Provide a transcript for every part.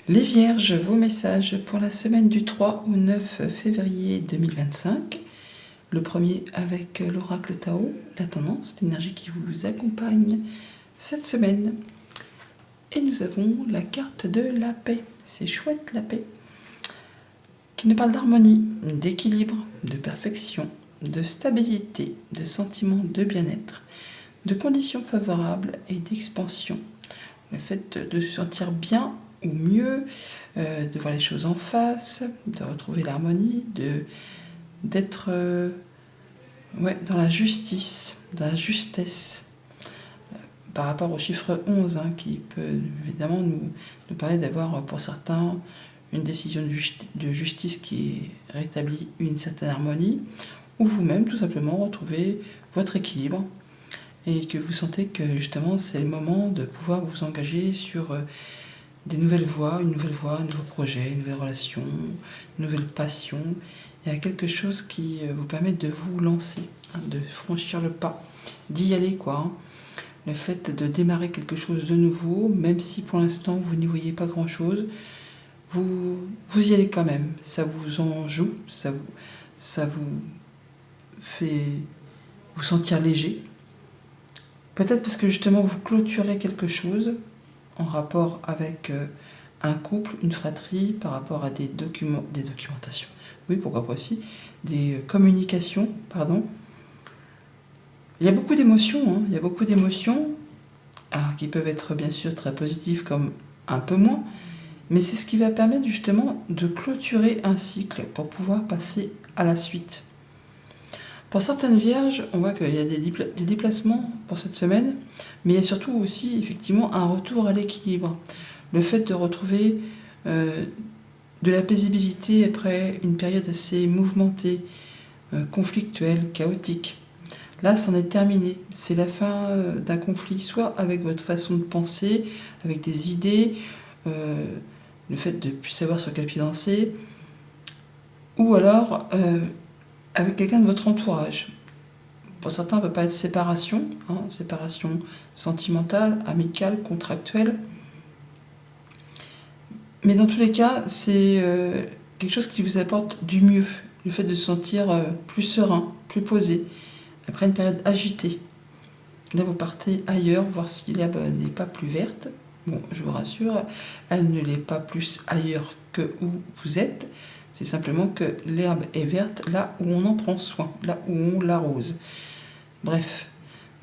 Les Vierges, vos messages pour la semaine du 3 au 9 février 2025. Le premier avec l'oracle Tao, la tendance, l'énergie qui vous accompagne cette semaine. Et nous avons la carte de la paix. C'est chouette, la paix. Qui nous parle d'harmonie, d'équilibre, de perfection, de stabilité, de sentiment de bien-être, de conditions favorables et d'expansion. Le fait de se sentir bien ou mieux, de voir les choses en face, de retrouver l'harmonie, d'être dans la justice, dans la justesse, par rapport au chiffre 11, qui peut évidemment nous permettre d'avoir pour certains une décision de justice qui rétablit une certaine harmonie, ou vous-même tout simplement retrouver votre équilibre et que vous sentez que justement c'est le moment de pouvoir vous engager sur des nouvelles voies, un nouveau projet, une nouvelle relation, une nouvelle passion. Il y a quelque chose qui vous permet de vous lancer, de franchir le pas, d'y aller quoi. Le fait de démarrer quelque chose de nouveau, même si pour l'instant vous n'y voyez pas grand-chose, vous y allez quand même. Ça vous en joue, ça vous fait vous sentir léger. Peut-être parce que justement vous clôturez quelque chose en rapport avec un couple, une fratrie, par rapport à des documentations. Oui, pourquoi pas aussi. Des communications, pardon. Il y a beaucoup d'émotions, alors qui peuvent être bien sûr très positives comme un peu moins, mais c'est ce qui va permettre justement de clôturer un cycle pour pouvoir passer à la suite. Pour certaines vierges, on voit qu'il y a des déplacements pour cette semaine, mais il y a surtout aussi effectivement un retour à l'équilibre. Le fait de retrouver de la paisibilité après une période assez mouvementée, conflictuelle, chaotique. Là, c'en est terminé. C'est la fin d'un conflit, soit avec votre façon de penser, avec des idées, le fait de ne plus savoir sur quel pied danser, ou alors avec quelqu'un de votre entourage. Pour certains, ça ne peut pas être séparation, séparation sentimentale, amicale, contractuelle. Mais dans tous les cas, c'est quelque chose qui vous apporte du mieux. Le fait de se sentir plus serein, plus posé, après une période agitée. Là, vous partez ailleurs, voir si l'herbe n'est pas plus verte. Bon, je vous rassure, elle ne l'est pas plus ailleurs que où vous êtes. C'est simplement que l'herbe est verte là où on en prend soin, là où on l'arrose. Bref.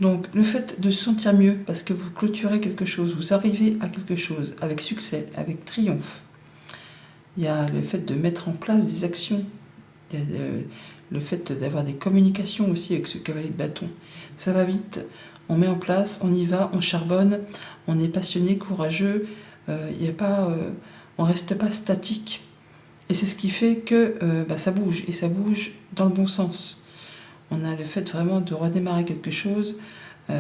Donc, le fait de se sentir mieux, parce que vous clôturez quelque chose, vous arrivez à quelque chose avec succès, avec triomphe. Il y a le fait de mettre en place des actions. Il y a le fait d'avoir des communications aussi avec ce cavalier de bâton. Ça va vite, on met en place, on y va, on charbonne, on est passionné, courageux, on ne reste pas statique. Et c'est ce qui fait que ça bouge, et ça bouge dans le bon sens. On a le fait vraiment de redémarrer quelque chose,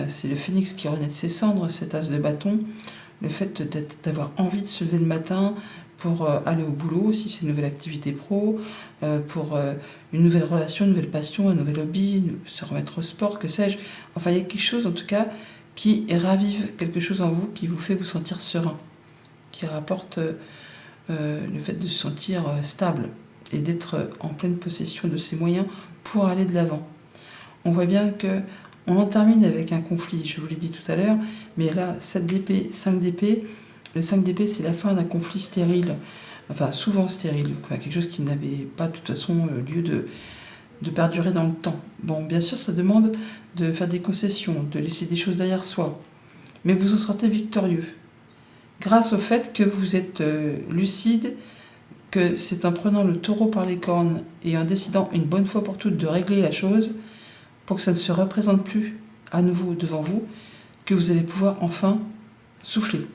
c'est le phénix qui renaît de ses cendres, cet as de bâton, le fait d'avoir envie de se lever le matin pour aller au boulot, si c'est une nouvelle activité pro, pour une nouvelle relation, une nouvelle passion, un nouvel hobby, se remettre au sport, que sais-je. Enfin, il y a quelque chose en tout cas qui ravive quelque chose en vous, qui vous fait vous sentir serein, qui rapporte le fait de se sentir stable et d'être en pleine possession de ses moyens pour aller de l'avant. On voit bien que on en termine avec un conflit, je vous l'ai dit tout à l'heure, mais là, 7 d'épée, 5 d'épée, le 5 d'épée, c'est la fin d'un conflit stérile, enfin souvent stérile, quelque chose qui n'avait pas de toute façon lieu de perdurer dans le temps. Bon, bien sûr, ça demande de faire des concessions, de laisser des choses derrière soi, mais vous en sortez victorieux, grâce au fait que vous êtes lucide, que c'est en prenant le taureau par les cornes et en décidant une bonne fois pour toutes de régler la chose, pour que ça ne se représente plus à nouveau devant vous, que vous allez pouvoir enfin souffler.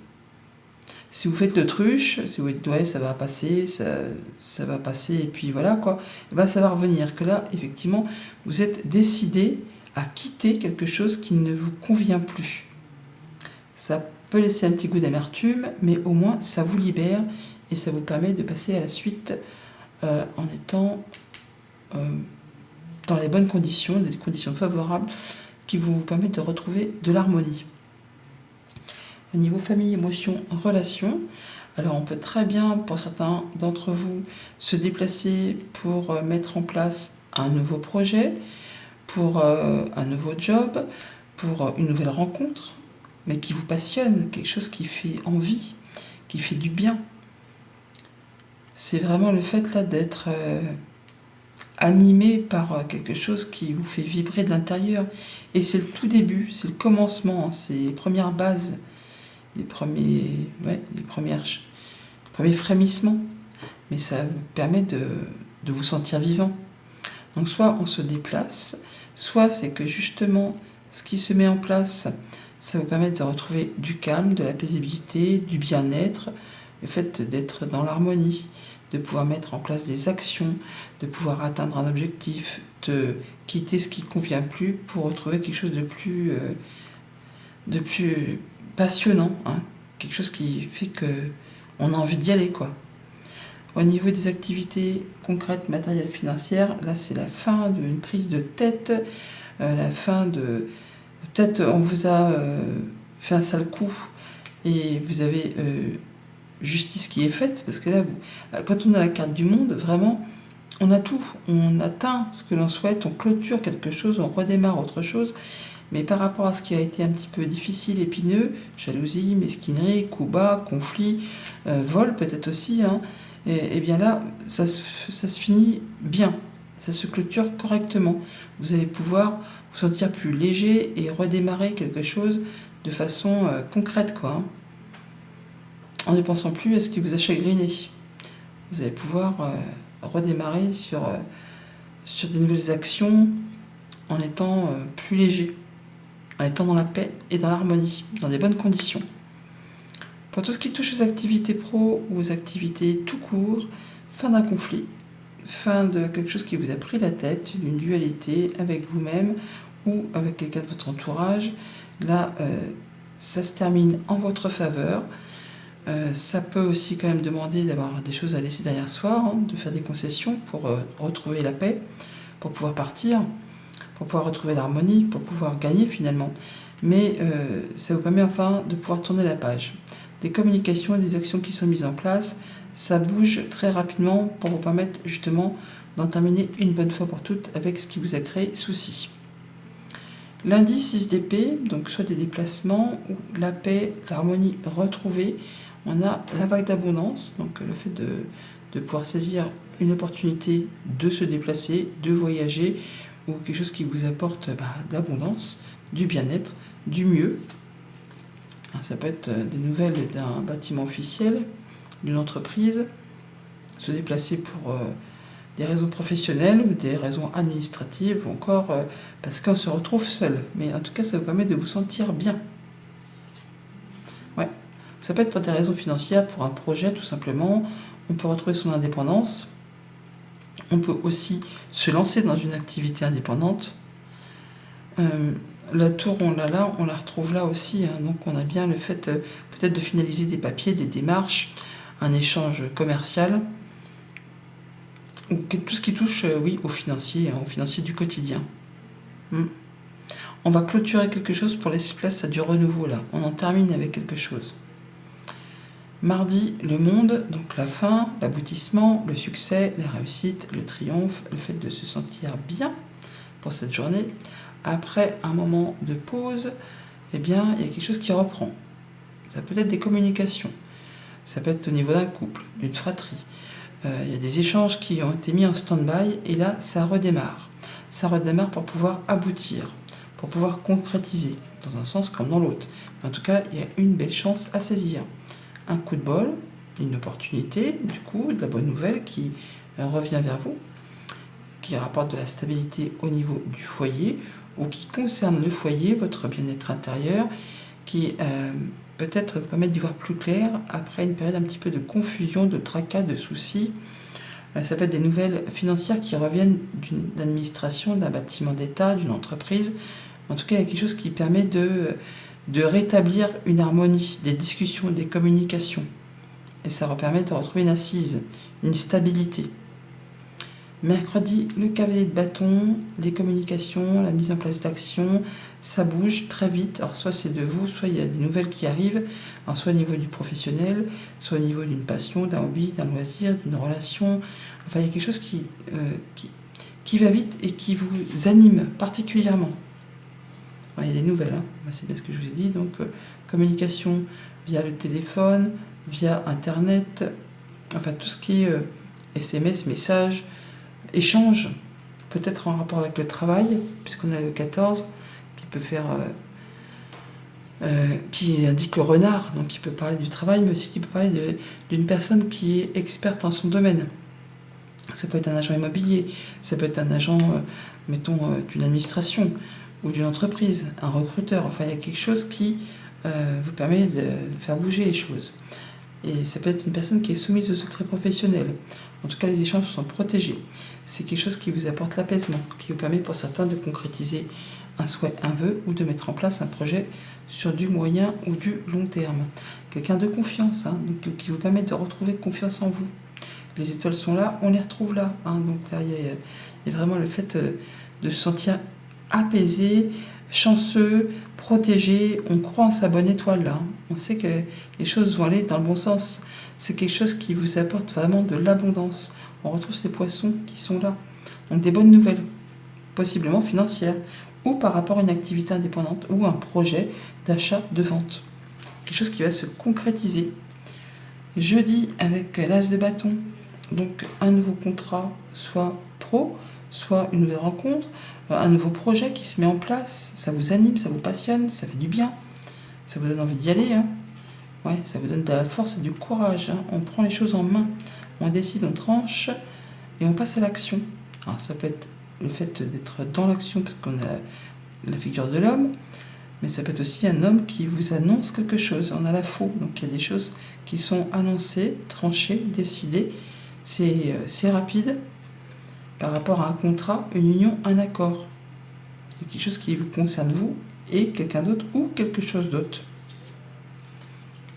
Si vous faites l'autruche, si vous dites ouais ça va passer, ça va passer et puis voilà quoi, et ben ça va revenir. Que là effectivement vous êtes décidé à quitter quelque chose qui ne vous convient plus. Ça peut laisser un petit goût d'amertume, mais au moins ça vous libère et ça vous permet de passer à la suite en étant dans les bonnes conditions, des conditions favorables qui vont vous permettre de retrouver de l'harmonie. Au niveau famille, émotions, relations, Alors on peut très bien, pour certains d'entre vous, se déplacer pour mettre en place un nouveau projet, pour un nouveau job, pour une nouvelle rencontre, mais qui vous passionne, quelque chose qui fait envie, qui fait du bien. C'est vraiment le fait là d'être animé par quelque chose qui vous fait vibrer de l'intérieur. Et c'est le tout début, c'est le commencement, c'est les premières bases, les premiers frémissements. Mais ça vous permet de vous sentir vivant. Donc soit on se déplace, soit c'est que justement ce qui se met en place, ça vous permet de retrouver du calme, de la paisibilité, du bien-être, le fait d'être dans l'harmonie, de pouvoir mettre en place des actions, de pouvoir atteindre un objectif, de quitter ce qui ne convient plus pour retrouver quelque chose de plus passionnant, hein, quelque chose qui fait qu'on a envie d'y aller, quoi. Au niveau des activités concrètes, matérielles, financières, là c'est la fin d'une prise de tête, la fin de... Peut-être on vous a fait un sale coup et vous avez justice qui est faite, parce que là, quand on a la carte du monde, vraiment, on a tout. On atteint ce que l'on souhaite, on clôture quelque chose, on redémarre autre chose. Mais par rapport à ce qui a été un petit peu difficile, épineux, jalousie, mesquinerie, coups bas, conflit, vol peut-être aussi, hein, et bien là, ça se finit bien, ça se clôture correctement. Vous allez pouvoir vous sentir plus léger et redémarrer quelque chose de façon concrète, quoi, hein, en ne pensant plus à ce qui vous a chagriné. Vous allez pouvoir redémarrer sur des nouvelles actions en étant plus léger, en étant dans la paix et dans l'harmonie, dans des bonnes conditions. Pour tout ce qui touche aux activités pro ou aux activités tout court, fin d'un conflit, fin de quelque chose qui vous a pris la tête, d'une dualité avec vous-même ou avec quelqu'un de votre entourage, là, ça se termine en votre faveur. Ça peut aussi quand même demander d'avoir des choses à laisser derrière soi, hein, de faire des concessions pour retrouver la paix, pour pouvoir partir, pour pouvoir retrouver l'harmonie, pour pouvoir gagner finalement. Mais ça vous permet enfin de pouvoir tourner la page. Des communications et des actions qui sont mises en place, ça bouge très rapidement pour vous permettre justement d'en terminer une bonne fois pour toutes avec ce qui vous a créé souci. Lundi 6 d'épée, donc soit des déplacements ou la paix, l'harmonie retrouvée. On a la vague d'abondance, donc le fait de pouvoir saisir une opportunité de se déplacer, de voyager, ou quelque chose qui vous apporte de l'abondance, du bien-être, du mieux. Ça peut être des nouvelles d'un bâtiment officiel, d'une entreprise, se déplacer pour des raisons professionnelles ou des raisons administratives, ou encore parce qu'on se retrouve seul. Mais en tout cas, ça vous permet de vous sentir bien. Ouais. Ça peut être pour des raisons financières, pour un projet tout simplement. On peut retrouver son indépendance. On peut aussi se lancer dans une activité indépendante. La tour, on la retrouve là aussi. Hein. Donc on a bien le fait peut-être de finaliser des papiers, des démarches, un échange commercial, ou tout ce qui touche au financier, hein, au financier du quotidien. On va clôturer quelque chose pour laisser place à du renouveau là. On en termine avec quelque chose. Mardi, le monde, donc la fin, l'aboutissement, le succès, la réussite, le triomphe, le fait de se sentir bien pour cette journée. Après un moment de pause, eh bien, il y a quelque chose qui reprend. Ça peut être des communications. Ça peut être au niveau d'un couple, d'une fratrie. Il y a des échanges qui ont été mis en stand-by et là, ça redémarre. Ça redémarre pour pouvoir aboutir, pour pouvoir concrétiser, dans un sens comme dans l'autre. En tout cas, il y a une belle chance à saisir. Un coup de bol, une opportunité, du coup, de la bonne nouvelle qui revient vers vous, qui rapporte de la stabilité au niveau du foyer, ou qui concerne le foyer, votre bien-être intérieur, qui peut-être vous permet d'y voir plus clair après une période un petit peu de confusion, de tracas, de soucis. Ça peut être des nouvelles financières qui reviennent d'une administration, d'un bâtiment d'État, d'une entreprise. En tout cas, il y a quelque chose qui permet de rétablir une harmonie, des discussions, des communications. Et ça permet de retrouver une assise, une stabilité. Mercredi, le cavalier de bâton, les communications, la mise en place d'actions, ça bouge très vite. Alors soit c'est de vous, soit il y a des nouvelles qui arrivent, alors soit au niveau du professionnel, soit au niveau d'une passion, d'un hobby, d'un loisir, d'une relation. Enfin, il y a quelque chose qui va vite et qui vous anime particulièrement. Il y a des nouvelles, hein. C'est bien ce que je vous ai dit. Donc, communication via le téléphone, via Internet, enfin tout ce qui est SMS, messages, échanges, peut-être en rapport avec le travail, puisqu'on a le 14 qui peut faire, qui indique le renard, donc qui peut parler du travail, mais aussi qui peut parler d'une personne qui est experte en son domaine. Ça peut être un agent immobilier, ça peut être un agent, mettons, d'une administration ou d'une entreprise, un recruteur. Enfin, il y a quelque chose qui vous permet de faire bouger les choses. Et ça peut être une personne qui est soumise au secret professionnel. En tout cas, les échanges sont protégés. C'est quelque chose qui vous apporte l'apaisement, qui vous permet pour certains de concrétiser un souhait, un vœu, ou de mettre en place un projet sur du moyen ou du long terme. Quelqu'un de confiance, hein, donc, qui vous permet de retrouver confiance en vous. Les étoiles sont là, on les retrouve là. Hein, donc là, il y a vraiment le fait de se sentir apaisé, chanceux, protégé. On croit en sa bonne étoile là. On sait que les choses vont aller dans le bon sens. C'est quelque chose qui vous apporte vraiment de l'abondance. On retrouve ces poissons qui sont là. Donc des bonnes nouvelles, possiblement financières, ou par rapport à une activité indépendante ou un projet d'achat, de vente. Quelque chose qui va se concrétiser. Jeudi, avec l'as de bâton, donc un nouveau contrat, soit pro, soit une nouvelle rencontre, un nouveau projet qui se met en place, ça vous anime, ça vous passionne, ça fait du bien, ça vous donne envie d'y aller, hein. Ouais, ça vous donne de la force et du courage, hein. On prend les choses en main, on décide, on tranche et on passe à l'action. Alors ça peut être le fait d'être dans l'action parce qu'on a la figure de l'homme, mais ça peut être aussi un homme qui vous annonce quelque chose. On a la faux, donc il y a des choses qui sont annoncées, tranchées, décidées. C'est rapide par rapport à un contrat, une union, un accord. C'est quelque chose qui vous concerne vous et quelqu'un d'autre ou quelque chose d'autre.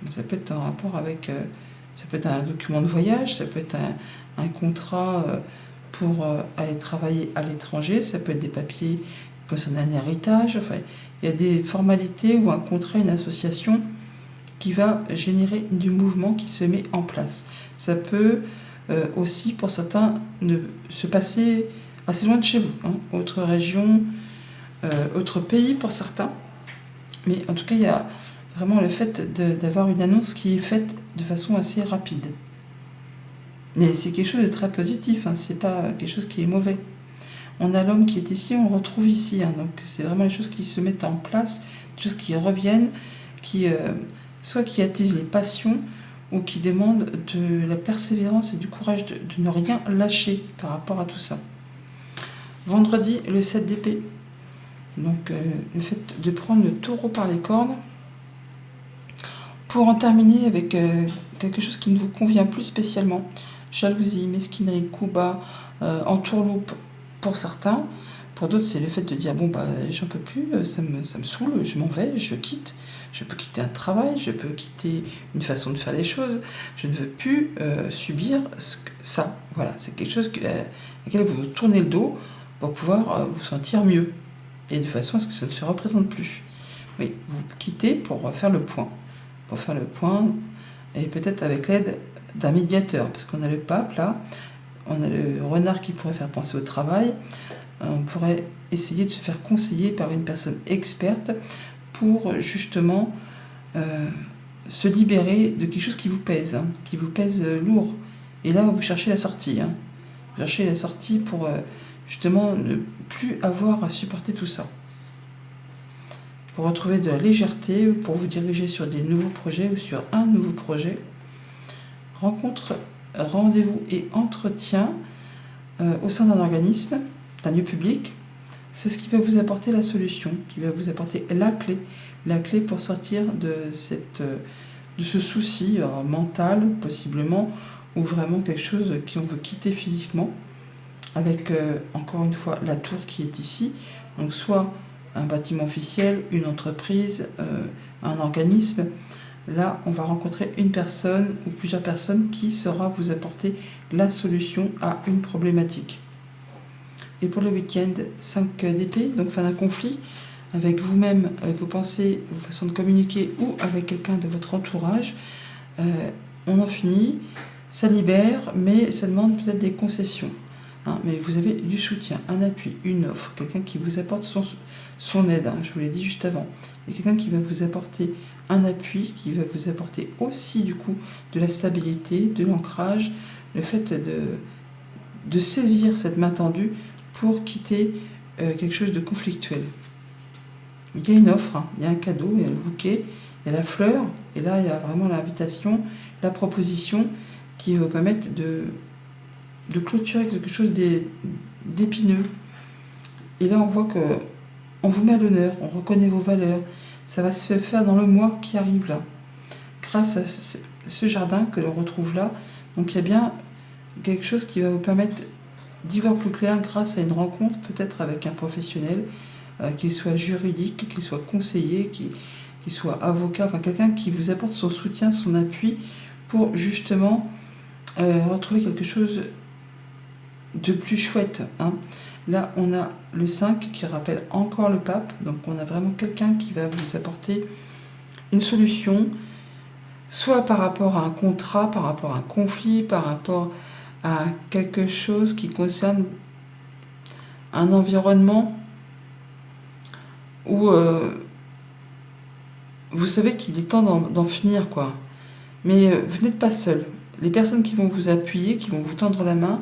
Ça peut être en rapport avec, ça peut être un document de voyage, ça peut être un contrat pour aller travailler à l'étranger, ça peut être des papiers concernant un héritage. Enfin, il y a des formalités ou un contrat, une association qui va générer du mouvement qui se met en place. Ça peut aussi, pour certains, se passer assez loin de chez vous, hein, autre région, autre pays pour certains. Mais en tout cas, il y a vraiment le fait d'avoir une annonce qui est faite de façon assez rapide. Mais c'est quelque chose de très positif, hein, c'est pas quelque chose qui est mauvais. On a l'homme qui est ici, on le retrouve ici. Hein, donc c'est vraiment les choses qui se mettent en place, des choses qui reviennent, soit qui attisent les passions, ou qui demandent de la persévérance et du courage de ne rien lâcher par rapport à tout ça. Vendredi, le 7 d'épée. Donc le fait de prendre le taureau par les cornes pour en terminer avec quelque chose qui ne vous convient plus spécialement. Jalousie, mesquinerie, coup bas, entourloupe pour certains. Pour d'autres, c'est le fait de dire, bon, j'en peux plus, ça me saoule, je m'en vais, je quitte. Je peux quitter un travail, je peux quitter une façon de faire les choses. Je ne veux plus subir ça. Voilà, c'est quelque chose à laquelle vous tournez le dos pour pouvoir vous sentir mieux. Et de façon à ce que ça ne se représente plus. Oui, vous quittez pour faire le point. Pour faire le point, et peut-être avec l'aide d'un médiateur. Parce qu'on a le pape, là, on a le renard qui pourrait faire penser au travail. On pourrait essayer de se faire conseiller par une personne experte pour justement se libérer de quelque chose qui vous pèse, hein, qui vous pèse lourd. Et là, vous cherchez la sortie. Hein. Vous cherchez la sortie pour justement ne plus avoir à supporter tout ça. Pour retrouver de la légèreté, pour vous diriger sur des nouveaux projets ou sur un nouveau projet. Rencontre, rendez-vous et entretien au sein d'un organisme, d'un lieu public. C'est ce qui va vous apporter la solution, qui va vous apporter la clé pour sortir de ce souci mental, possiblement, ou vraiment quelque chose qu'on veut quitter physiquement, avec, encore une fois, la tour qui est ici. Donc, soit un bâtiment officiel, une entreprise, un organisme. Là, on va rencontrer une personne ou plusieurs personnes qui saura vous apporter la solution à une problématique. Et pour le week-end, 5 d'épée, donc fin d'un conflit avec vous-même, avec vos pensées, vos façons de communiquer ou avec quelqu'un de votre entourage. On en finit, ça libère, mais ça demande peut-être des concessions. Hein, mais vous avez du soutien, un appui, une offre, quelqu'un qui vous apporte son aide, hein, je vous l'ai dit juste avant. Il y a quelqu'un qui va vous apporter un appui, qui va vous apporter aussi du coup de la stabilité, de l'ancrage, le fait de saisir cette main tendue pour quitter quelque chose de conflictuel. Il y a une offre, hein, il y a un cadeau, il y a le bouquet, il y a la fleur, et là il y a vraiment l'invitation, la proposition qui va vous permettre de clôturer quelque chose d'épineux. Et là on voit que on vous met à l'honneur, on reconnaît vos valeurs, ça va se faire dans le mois qui arrive là, grâce à ce jardin que l'on retrouve là. Donc il y a bien quelque chose qui va vous permettre d'y voir plus clair grâce à une rencontre peut-être avec un professionnel, qu'il soit juridique, qu'il soit conseiller, qu'il soit avocat, enfin quelqu'un qui vous apporte son soutien, son appui pour justement retrouver quelque chose de plus chouette. Hein. Là, on a le 5 qui rappelle encore le pape, donc on a vraiment quelqu'un qui va vous apporter une solution, soit par rapport à un contrat, par rapport à un conflit, par rapport à quelque chose qui concerne un environnement où vous savez qu'il est temps d'en finir, quoi. Mais vous n'êtes pas seul. Les personnes qui vont vous appuyer, qui vont vous tendre la main,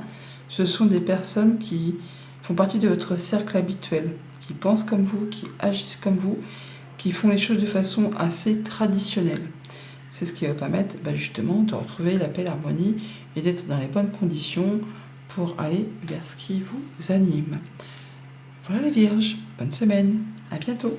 ce sont des personnes qui font partie de votre cercle habituel, qui pensent comme vous, qui agissent comme vous, qui font les choses de façon assez traditionnelle. C'est ce qui va permettre justement de retrouver la paix, l'harmonie et d'être dans les bonnes conditions pour aller vers ce qui vous anime. Voilà les Vierges, bonne semaine, à bientôt.